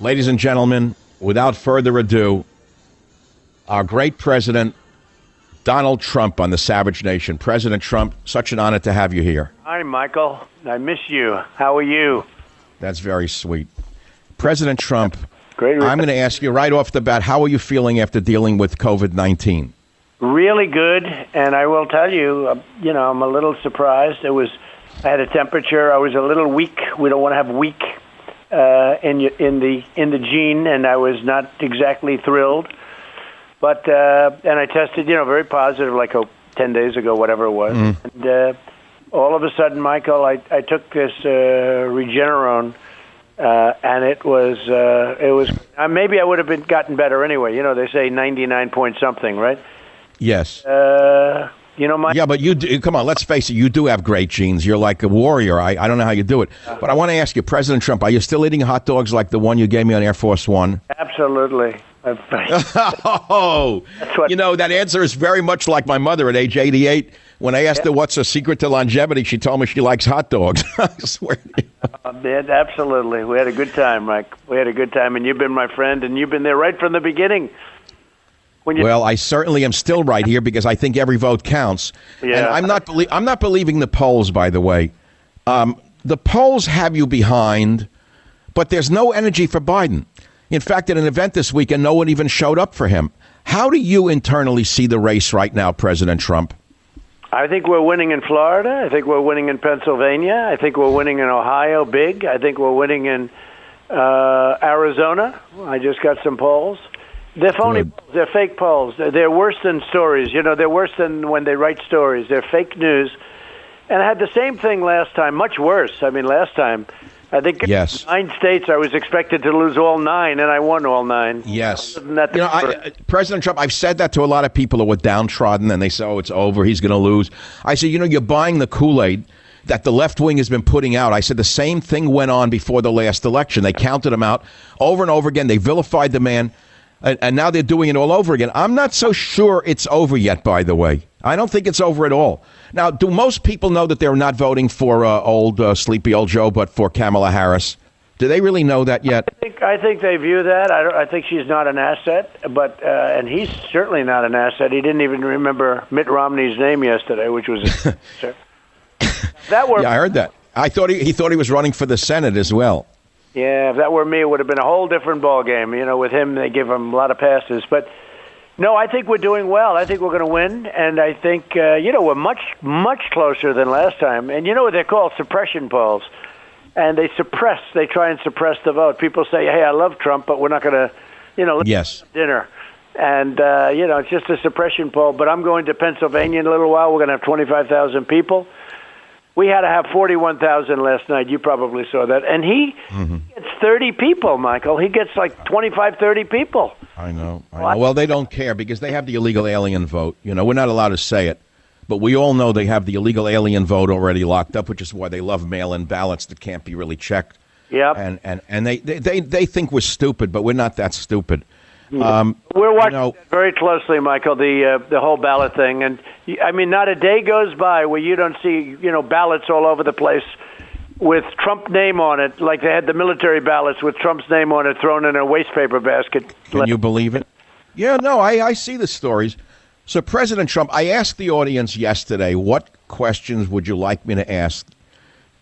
Ladies and gentlemen, without further ado, our great president, Donald Trump on the Savage Nation. President Trump, such an honor to have you here. Hi, Michael. I miss you. How are you? That's very sweet. President Trump, Great. I'm going to ask you right off the bat, how are you feeling after dealing with COVID-19? Really good, and I will tell you, I'm a little surprised. I had a temperature. I was a little weak. We don't want to have weak in the gene, and I was not exactly thrilled. But and I tested, very positive, like 10 days ago, whatever it was. And all of a sudden, Michael, I took this Regeneron, and it was maybe I would have gotten better anyway. They say 99 point something, right? Yes. Yeah, but you do, come on, let's face it, you do have great genes. You're like a warrior. I don't know how you do it. But I want to ask you, President Trump, are you still eating hot dogs like the one you gave me on Air Force One? Absolutely. Oh, that answer is very much like my mother at age 88. When I asked her what's her secret to longevity, she told me she likes hot dogs. I swear to you. Absolutely. We had a good time, Mike. We had a good time, and you've been my friend, and you've been there right from the beginning. Well, I certainly am still right here because I think every vote counts. Yeah. And I'm not believing the polls, by the way. The polls have you behind, but there's no energy for Biden. In fact, at an event this weekend, no one even showed up for him. How do you internally see the race right now, President Trump? I think we're winning in Florida. I think we're winning in Pennsylvania. I think we're winning in Ohio big. I think we're winning in Arizona. I just got some polls. They're phony polls. They're fake polls. They're worse than stories. They're worse than when they write stories. They're fake news. And I had the same thing last time, much worse. I mean, last time, I think in 9 states I was expected to lose all 9, and I won all 9. Yes. President Trump, I've said that to a lot of people who were downtrodden, and they say, oh, it's over, he's going to lose. I say, you're buying the Kool-Aid that the left wing has been putting out. I said the same thing went on before the last election. They counted him out over and over again. They vilified the man. And now they're doing it all over again. I'm not so sure it's over yet, by the way. I don't think it's over at all. Now, do most people know that they're not voting for sleepy old Joe, but for Kamala Harris? Do they really know that yet? I think they view that. I think she's not an asset, but and he's certainly not an asset. He didn't even remember Mitt Romney's name yesterday, which was that were. Yeah, I heard that. I thought he thought he was running for the Senate as well. Yeah, if that were me, it would have been a whole different ballgame. With him, they give him a lot of passes. But, no, I think we're doing well. I think we're going to win. And I think, we're much, much closer than last time. And you know what they're called? Suppression polls. And they try and suppress the vote. People say, hey, I love Trump, but we're not going to, let's have dinner. And, it's just a suppression poll. But I'm going to Pennsylvania in a little while. We're going to have 25,000 people. We had to have 41,000 last night. You probably saw that. And he gets 30 people, Michael. He gets like 25, 30 people. I know. Well, they don't care because they have the illegal alien vote. We're not allowed to say it. But we all know they have the illegal alien vote already locked up, which is why they love mail-in ballots that can't be really checked. Yep. And they think we're stupid, but we're not that stupid. We're watching that very closely, Michael, the whole ballot thing. And, I mean, not a day goes by where you don't see, ballots all over the place with Trump name on it, like they had the military ballots with Trump's name on it thrown in a waste paper basket. Can you believe it? Yeah, no, I see the stories. So, President Trump, I asked the audience yesterday, what questions would you like me to ask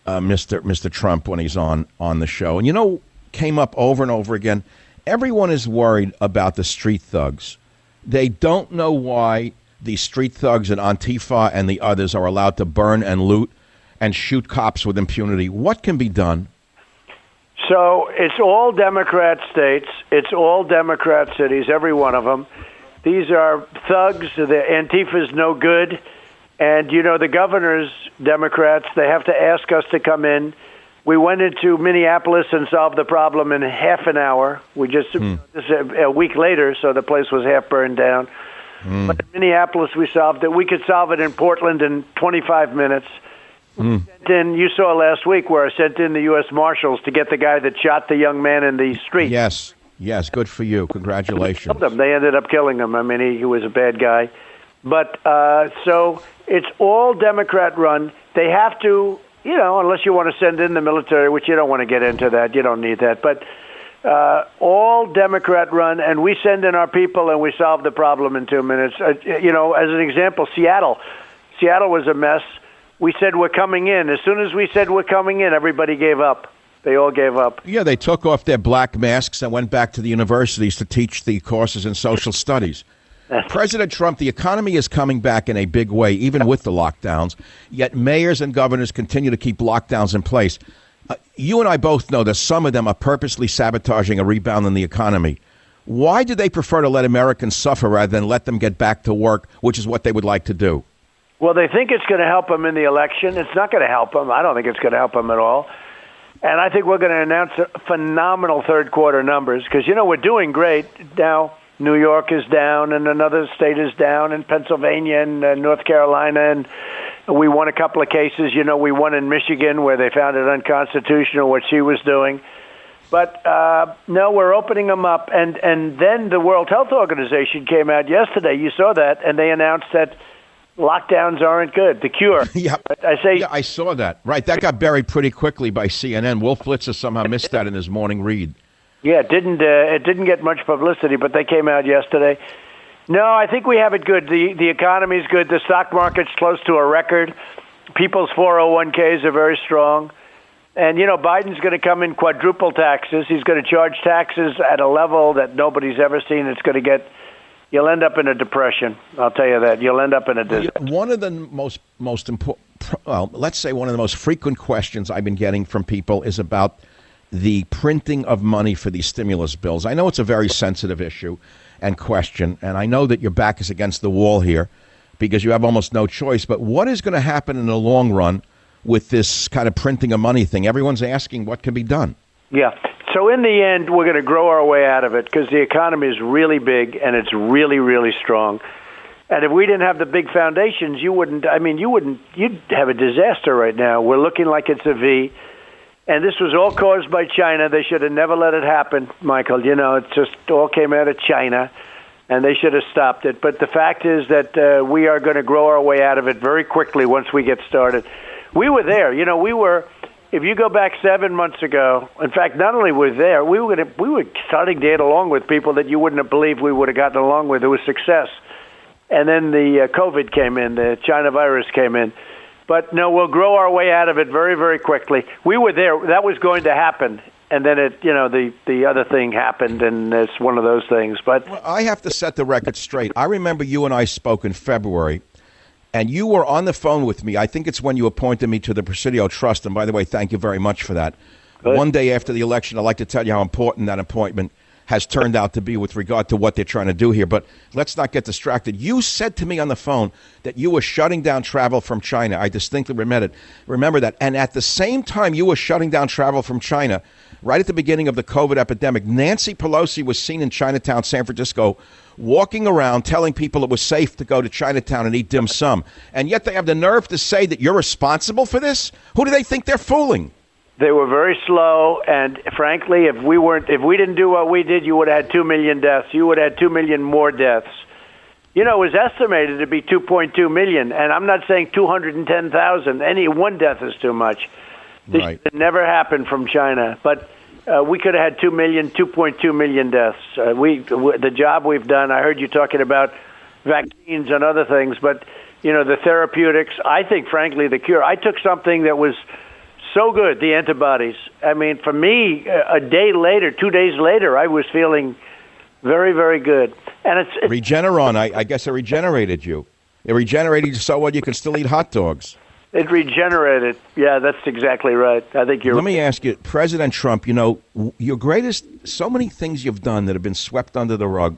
Mr. Trump when he's on the show? And, came up over and over again. Everyone is worried about the street thugs. They don't know why the street thugs and Antifa and the others are allowed to burn and loot and shoot cops with impunity. What can be done? So it's all Democrat states. It's all Democrat cities, every one of them. These are thugs. The Antifa's no good. And, the governor's Democrats, they have to ask us to come in. We went into Minneapolis and solved the problem in half an hour. We just this is a week later, so the place was half burned down. But in Minneapolis, we solved it. We could solve it in Portland in 25 minutes. Then you saw last week where I sent in the U.S. Marshals to get the guy that shot the young man in the street. Yes, good for you. Congratulations. They ended up killing him. I mean, he was a bad guy. But so it's all Democrat run. They have to. Unless you want to send in the military, which you don't want to get into that. You don't need that. But all Democrat run, and we send in our people and we solve the problem in 2 minutes. As an example, Seattle was a mess. We said we're coming in. As soon as we said we're coming in, everybody gave up. They all gave up. Yeah, they took off their black masks and went back to the universities to teach the courses in social studies. President Trump, the economy is coming back in a big way, even with the lockdowns, yet mayors and governors continue to keep lockdowns in place. You and I both know that some of them are purposely sabotaging a rebound in the economy. Why do they prefer to let Americans suffer rather than let them get back to work, which is what they would like to do? Well, they think it's going to help them in the election. It's not going to help them. I don't think it's going to help them at all. And I think we're going to announce phenomenal third-quarter numbers because, we're doing great now. New York is down, and another state is down, and Pennsylvania and North Carolina, and we won a couple of cases. We won in Michigan where they found it unconstitutional what she was doing. But, no, we're opening them up. And then the World Health Organization came out yesterday. You saw that, and they announced that lockdowns aren't good. The cure. Yeah, I saw that. Right, that got buried pretty quickly by CNN. Wolf Blitzer somehow missed that in his morning read. Yeah, it didn't get much publicity, but they came out yesterday. No, I think we have it good. The economy's good. The stock market's close to a record. People's 401ks are very strong. And, Biden's going to come in quadruple taxes. He's going to charge taxes at a level that nobody's ever seen. You'll end up in a depression. I'll tell you that. You'll end up in a disaster. One of the most important, let's say one of the most frequent questions I've been getting from people is about the printing of money for these stimulus bills. I know it's a very sensitive issue and question, and I know that your back is against the wall here because you have almost no choice, but what is going to happen in the long run with this kind of printing of money thing? Everyone's asking what can be done. Yeah. So in the end, we're going to grow our way out of it because the economy is really big and it's really, really strong. And if we didn't have the big foundations, you'd have a disaster right now. We're looking like it's a V. And this was all caused by China. They should have never let it happen, Michael. It just all came out of China, and they should have stopped it. But the fact is that we are going to grow our way out of it very quickly once we get started. We were there. If you go back 7 months ago, in fact, not only were there, we were starting to get along with people that you wouldn't have believed we would have gotten along with. It was success. And then the COVID came in, the China virus came in. But no, we'll grow our way out of it very, very quickly. We were there. That was going to happen. And then the other thing happened, and it's one of those things. But I have to set the record straight. I remember you and I spoke in February, and you were on the phone with me. I think it's when you appointed me to the Presidio Trust. And by the way, thank you very much for that. Good. One day after the election, I'd like to tell you how important that appointment has turned out to be with regard to what they're trying to do here. But let's not get distracted. You said to me on the phone that you were shutting down travel from China. I distinctly remember that. And at the same time you were shutting down travel from China, right at the beginning of the COVID epidemic, Nancy Pelosi was seen in Chinatown, San Francisco, walking around telling people it was safe to go to Chinatown and eat dim sum. And yet they have the nerve to say that you're responsible for this? Who do they think they're fooling? They were very slow, and frankly, if we didn't do what we did, you would have had 2 million deaths. You would have had 2 million more deaths. It was estimated to be 2.2 million, and I'm not saying 210,000. Any one death is too much. This should never happened from China, but we could have had 2.2 million deaths. The job we've done. I heard you talking about vaccines and other things, but the therapeutics. I think, frankly, the cure. I took something that was so good, the antibodies. I mean, for me, a day later, 2 days later, I was feeling very, very good. And it's Regeneron. I guess it regenerated you. It regenerated you so well you can still eat hot dogs. It regenerated. Yeah, that's exactly right. I think you're. Let me ask you, President Trump. Your greatest. So many things you've done that have been swept under the rug,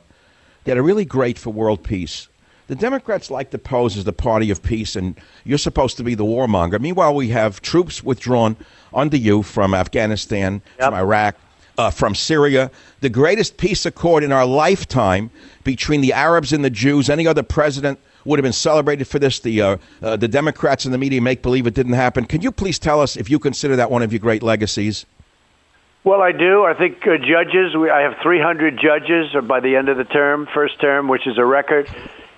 that are really great for world peace. The Democrats like to pose as the party of peace, and you're supposed to be the warmonger. Meanwhile, we have troops withdrawn under you from Afghanistan, from Iraq, from Syria. The greatest peace accord in our lifetime between the Arabs and the Jews. Any other president would have been celebrated for this. The Democrats and the media make believe it didn't happen. Can you please tell us if you consider that one of your great legacies? Well, I do. I think judges, I have 300 judges by the end of the first term, which is a record.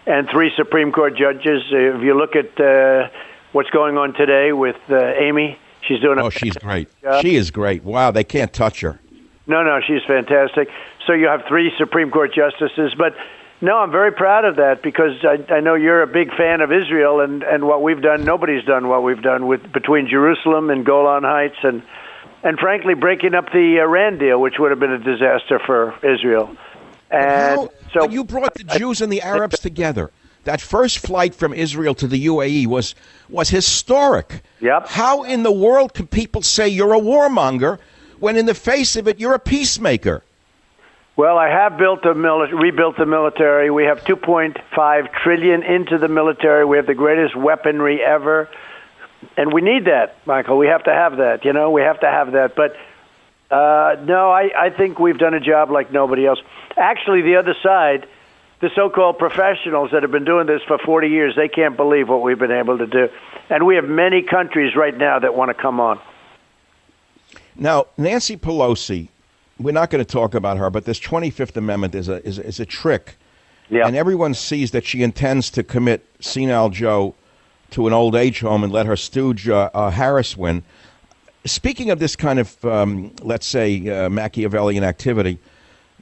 And 3 Supreme Court judges. If you look at what's going on today with Amy, she's doing she's great. Job. She is great. Wow, they can't touch her. No, she's fantastic. So you have 3 Supreme Court justices. But, no, I'm very proud of that because I know you're a big fan of Israel and what we've done. Nobody's done what we've done between Jerusalem and Golan Heights and frankly, breaking up the Iran deal, which would have been a disaster for Israel. And but you brought the Jews and the Arabs together. That first flight from Israel to the UAE was historic. Yep. How in the world can people say you're a warmonger when in the face of it, you're a peacemaker? Well, I have rebuilt the military. We have $2.5 trillion into the military. We have the greatest weaponry ever. And we need that, Michael. We have to have that. We have to have that. But, no, I think we've done a job like nobody else. Actually, the other side, the so-called professionals that have been doing this for 40 years, they can't believe what we've been able to do. And we have many countries right now that want to come on. Now, Nancy Pelosi, we're not going to talk about her, but this 25th Amendment is a trick. Yeah. And everyone sees that she intends to commit senile Joe to an old age home and let her stooge Harris win. Speaking of this kind of, let's say, Machiavellian activity,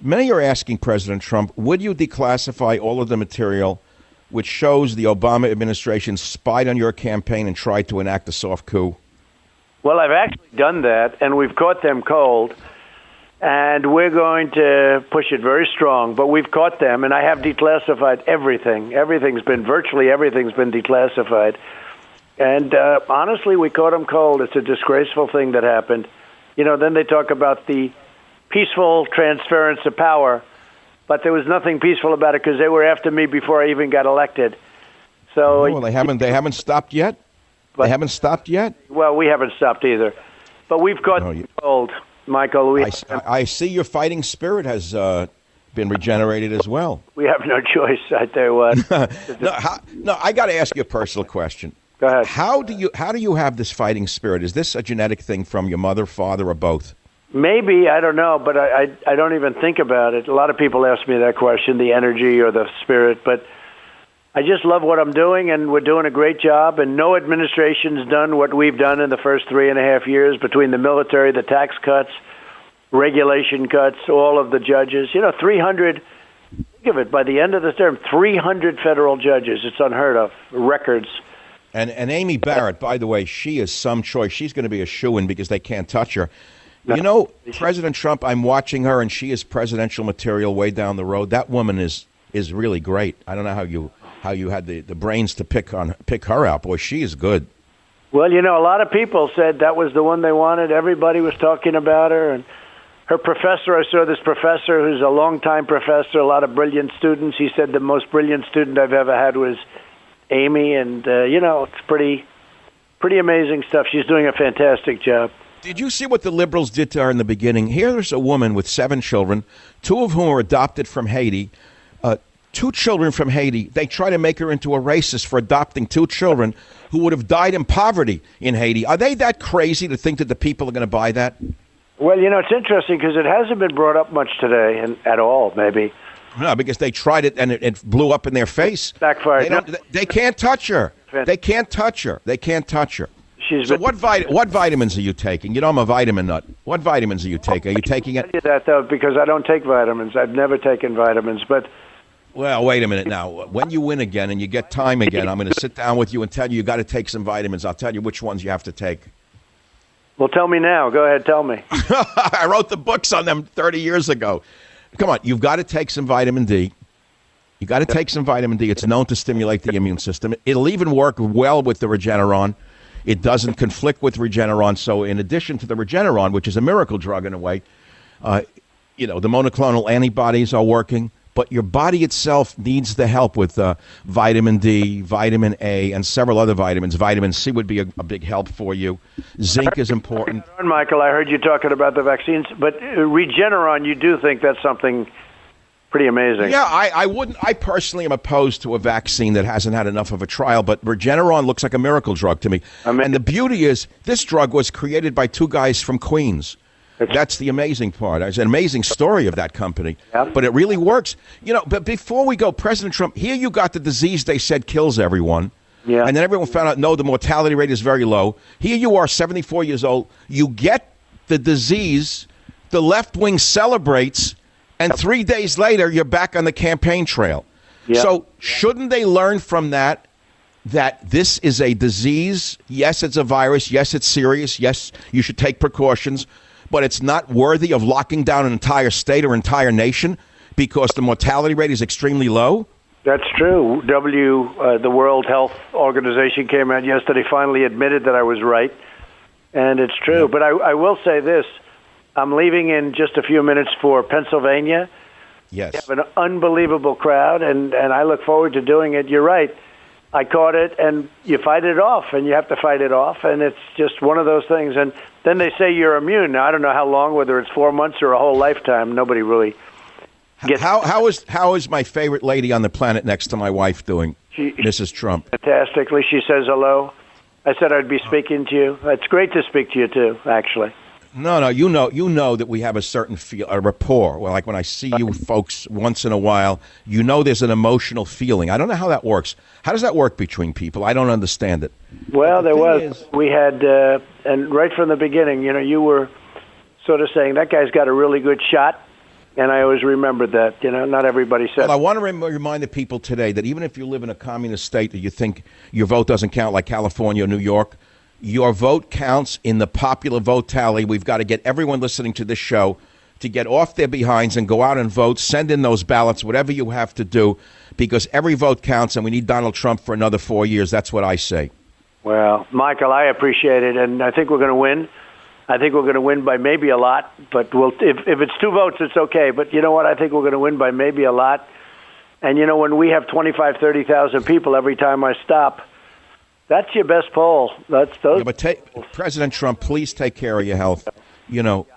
many are asking President Trump, would you declassify all of the material which shows the Obama administration spied on your campaign and tried to enact a soft coup? Well, I've actually done that, and we've caught them cold, and we're going to push it very strong, but we've caught them, and I have declassified everything. Virtually everything's been declassified. And honestly, we caught them cold. It's a disgraceful thing that happened. Then they talk about the peaceful transference of power, but there was nothing peaceful about it because they were after me before I even got elected. So well, they haven't stopped yet. They haven't stopped yet. Well, we haven't stopped either, but we've caught them cold, Michael. I see your fighting spirit has been regenerated as well. We have no choice. I tell you what. No, I got to ask you a personal question. Go ahead. How do you have this fighting spirit? Is this a genetic thing from your mother, father, or both? Maybe, I don't know, but I don't even think about it. A lot of people ask me that question, the energy or the spirit, but I just love what I'm doing, and we're doing a great job, and no administration's done what we've done in the first 3.5 years between the military, the tax cuts, regulation cuts, all of the judges. 300, think of it, by the end of the term, 300 federal judges. It's unheard of, records. And Amy Barrett, by the way, she is some choice. She's going to be a shoo-in because they can't touch her. President Trump, I'm watching her, and she is presidential material way down the road. That woman is really great. I don't know how you had the brains to pick her out. Boy, she is good. Well, a lot of people said that was the one they wanted. Everybody was talking about her. And her professor, I saw this professor who's a longtime professor, a lot of brilliant students. He said the most brilliant student I've ever had was Amy. And, it's pretty amazing stuff. She's doing a fantastic job. Did you see what the liberals did to her in the beginning? Here's a woman with 7 children, 2 of whom are adopted from Haiti. 2 children from Haiti. They try to make her into a racist for adopting 2 children who would have died in poverty in Haiti. Are they that crazy to think that the people are going to buy that? Well, it's interesting because it hasn't been brought up much today, and at all, maybe. No, because they tried it and it blew up in their face. Backfired. They can't touch her. They can't touch her. They can't touch her. What vitamins are you taking? I'm a vitamin nut. What vitamins are you taking? Are you taking it? I tell you that, though, because I don't take vitamins. I've never taken vitamins, but... Well, wait a minute now. When you win again and you get time again, I'm going to sit down with you and tell you got to take some vitamins. I'll tell you which ones you have to take. Well, tell me now. Go ahead, tell me. I wrote the books on them 30 years ago. Come on, you've got to take some vitamin D. You got to take some vitamin D. It's known to stimulate the immune system. It'll even work well with the Regeneron. It doesn't conflict with Regeneron. So in addition to the Regeneron, which is a miracle drug in a way, the monoclonal antibodies are working. But your body itself needs the help with vitamin D, vitamin A, and several other vitamins. Vitamin C would be a big help for you. Zinc is important. Michael, I heard you talking about the vaccines, but Regeneron, you do think that's something pretty amazing. Yeah, I wouldn't. I personally am opposed to a vaccine that hasn't had enough of a trial, but Regeneron looks like a miracle drug to me. And the beauty is this drug was created by 2 guys from Queens. That's the amazing part. It's an amazing story of that company. Yep. But it really works. But before we go, President Trump, here you got the disease they said kills everyone. Yeah. And then everyone found out, no, the mortality rate is very low. Here you are, 74 years old. You get the disease the left wing celebrates, and 3 days later, you're back on the campaign trail. Yep. So shouldn't they learn from that this is a disease? Yes, it's a virus. Yes, it's serious. Yes, you should take precautions. But it's not worthy of locking down an entire state or entire nation because the mortality rate is extremely low? That's true. The World Health Organization came out yesterday, finally admitted that I was right. And it's true. Yeah. But I will say this. I'm leaving in just a few minutes for Pennsylvania. Yes. We have an unbelievable crowd, and I look forward to doing it. You're right. I caught it, and you fight it off, and you have to fight it off, and it's just one of those things. And then they say you're immune. Now, I don't know how long, whether it's 4 months or a whole lifetime. Nobody really gets How is my favorite lady on the planet next to my wife doing, Mrs. Trump? Fantastically. She says hello. I said I'd be speaking to you. It's great to speak to you, too, actually. No, you know that we have a certain a rapport. Well, like when I see you folks once in a while, you know there's an emotional feeling. I don't know how that works. How does that work between people? I don't understand it. Well, we had, and right from the beginning, you were sort of saying, that guy's got a really good shot, and I always remembered that. Not everybody said. Well, I want to remind the people today that even if you live in a communist state that you think your vote doesn't count, like California or New York, your vote counts in the popular vote tally. We've got to get everyone listening to this show to get off their behinds and go out and vote. Send in those ballots, whatever you have to do, because every vote counts, and we need Donald Trump for another 4 years. That's what I say. Well, Michael, I appreciate it, and I think we're going to win. I think we're going to win by maybe a lot, but if it's 2 votes, it's okay. But you know what? I think we're going to win by maybe a lot. And, when we have 25,000, 30,000 people every time I stop, that's your best poll. That's those. Yeah, but President Trump, please take care of your health.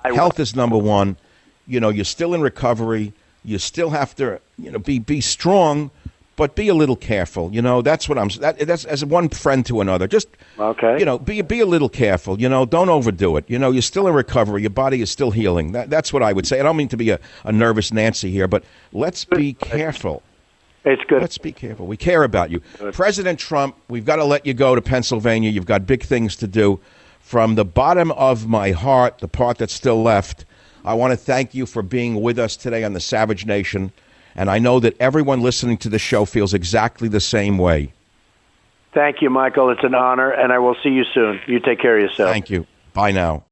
Health is number one. You're still in recovery. You still have to, be strong, but be a little careful. That's what that's as one friend to another. Just okay. Be a little careful. Don't overdo it. You're still in recovery. Your body is still healing. That's what I would say. I don't mean to be a nervous Nancy here, but let's be careful. It's good. Let's be careful. We care about you. Good. President Trump, we've got to let you go to Pennsylvania. You've got big things to do. From the bottom of my heart, the part that's still left, I want to thank you for being with us today on the Savage Nation. And I know that everyone listening to the show feels exactly the same way. Thank you, Michael. It's an honor, and I will see you soon. You take care of yourself. Thank you. Bye now.